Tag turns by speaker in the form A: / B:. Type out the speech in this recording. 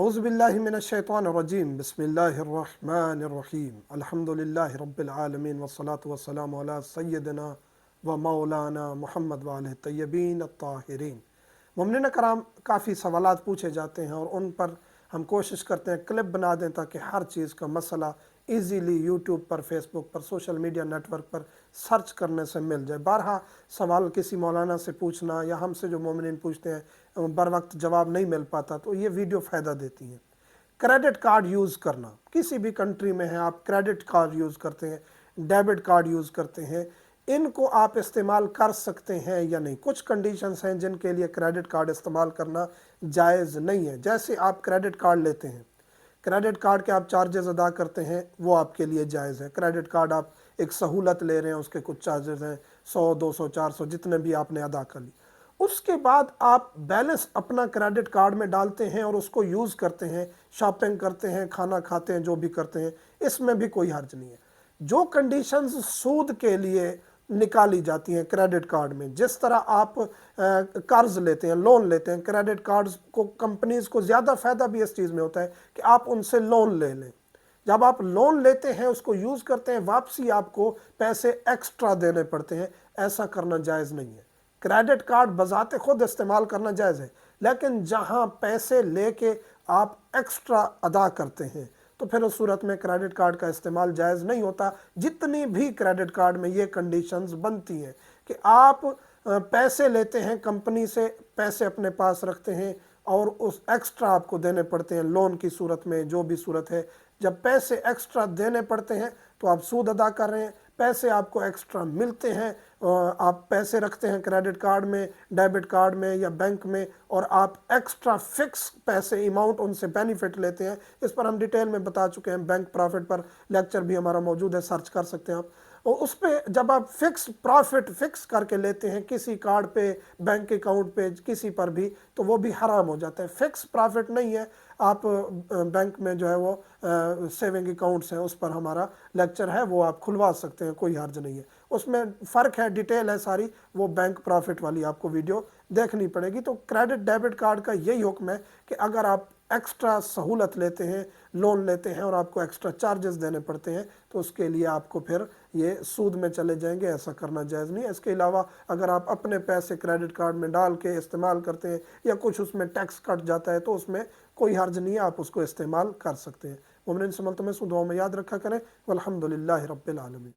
A: أعوذ بالله من الشيطان الرجيم بسم الله الرحمن الرحيم الحمد لله رب العالمين والصلاة والسلام على سيدنا و مولانا محمد وآلہ الطیبین الطاہرین۔ مومنین کرام، کافی سوالات پوچھے جاتے ہیں اور ان پر ہم کوشش کرتے ہیں کلپ بنا دیں تاکہ ہر چیز کا مسئلہ ایزیلی یوٹیوب پر، فیس بک پر، سوشل میڈیا نیٹ ورک پر سرچ کرنے سے مل جائے۔ بارہا سوال کسی مولانا سے پوچھنا یا ہم سے جو مومنین پوچھتے ہیں بر وقت جواب نہیں مل پاتا، تو یہ ویڈیو فائدہ دیتی ہیں۔ کریڈٹ کارڈ یوز کرنا، کسی بھی کنٹری میں ہیں آپ کریڈٹ کارڈ یوز کرتے ہیں، ڈیبٹ کارڈ یوز کرتے ہیں، ان کو آپ استعمال کر سکتے ہیں یا نہیں۔ کچھ کنڈیشنز ہیں جن کے لیے کریڈٹ کارڈ استعمال کرنا جائز نہیں ہے۔ جیسے آپ کریڈٹ کارڈ لیتے ہیں، کریڈٹ کارڈ کے آپ چارجز ادا کرتے ہیں، وہ آپ کے لیے جائز ہے۔ کریڈٹ کارڈ آپ ایک سہولت لے رہے ہیں، اس کے کچھ چارجز ہیں، 100 200 400 جتنے بھی آپ نے ادا کر لی۔ اس کے بعد آپ بیلنس اپنا کریڈٹ کارڈ میں ڈالتے ہیں اور اس کو یوز کرتے ہیں، شاپنگ کرتے ہیں، کھانا کھاتے ہیں، جو بھی کرتے ہیں، اس میں بھی کوئی حرج نہیں ہے۔ جو کنڈیشنز سود کے لیے نکالی جاتی ہیں کریڈٹ کارڈ میں، جس طرح آپ قرض لیتے ہیں، لون لیتے ہیں، کریڈٹ کارڈز کو کمپنیز کو زیادہ فائدہ بھی اس چیز میں ہوتا ہے کہ آپ ان سے لون لے لیں۔ جب آپ لون لیتے ہیں، اس کو یوز کرتے ہیں، واپسی آپ کو پیسے ایکسٹرا دینے پڑتے ہیں، ایسا کرنا جائز نہیں ہے۔ کریڈٹ کارڈ بذات خود استعمال کرنا جائز ہے، لیکن جہاں پیسے لے کے آپ ایکسٹرا ادا کرتے ہیں تو پھر اس صورت میں کریڈٹ کارڈ کا استعمال جائز نہیں ہوتا۔ جتنی بھی کریڈٹ کارڈ میں یہ کنڈیشنز بنتی ہیں کہ آپ پیسے لیتے ہیں کمپنی سے، پیسے اپنے پاس رکھتے ہیں اور اس ایکسٹرا آپ کو دینے پڑتے ہیں لون کی صورت میں، جو بھی صورت ہے۔ جب پیسے ایکسٹرا دینے پڑتے ہیں تو آپ سود ادا کر رہے ہیں، پیسے آپ کو ایکسٹرا ملتے ہیں، آپ پیسے رکھتے ہیں کریڈٹ کارڈ میں، ڈیبٹ کارڈ میں یا بینک میں، اور آپ ایکسٹرا فکس پیسے اماؤنٹ ان سے بینیفٹ لیتے ہیں۔ اس پر ہم ڈیٹیل میں بتا چکے ہیں، بینک پرافٹ پر لیکچر بھی ہمارا موجود ہے، سرچ کر سکتے ہیں آپ۔ اور اس پہ جب آپ فکس پرافٹ فکس کر کے لیتے ہیں کسی کارڈ پہ، بینک اکاؤنٹ پہ، کسی پر بھی، تو وہ بھی حرام ہو جاتا ہے۔ فکس پرافٹ نہیں ہے، آپ بینک میں جو ہے وہ سیونگ اکاؤنٹس ہیں، اس پر ہمارا لیکچر ہے، وہ آپ کھلوا سکتے ہیں، کوئی حرج نہیں ہے۔ اس میں فرق ہے، ڈیٹیل ہے ساری، وہ بینک پرافٹ والی آپ کو ویڈیو دیکھنی پڑے گی۔ تو کریڈٹ ڈیبٹ کارڈ کا یہی حکم ہے کہ اگر آپ ایکسٹرا سہولت لیتے ہیں، لون لیتے ہیں اور آپ کو ایکسٹرا چارجز دینے پڑتے ہیں، تو اس کے لیے آپ کو پھر یہ سود میں چلے جائیں گے، ایسا کرنا جائز نہیں ہے۔ اس کے علاوہ اگر آپ اپنے پیسے کریڈٹ کارڈ میں ڈال کے استعمال کرتے ہیں یا کچھ اس میں ٹیکس کٹ جاتا ہے تو اس میں کوئی حرج نہیں ہے، آپ اس کو استعمال کر سکتے ہیں۔ مومنین سے ملتمس دعاؤں میں یاد رکھا کریں۔ والحمدللہ رب العالمین۔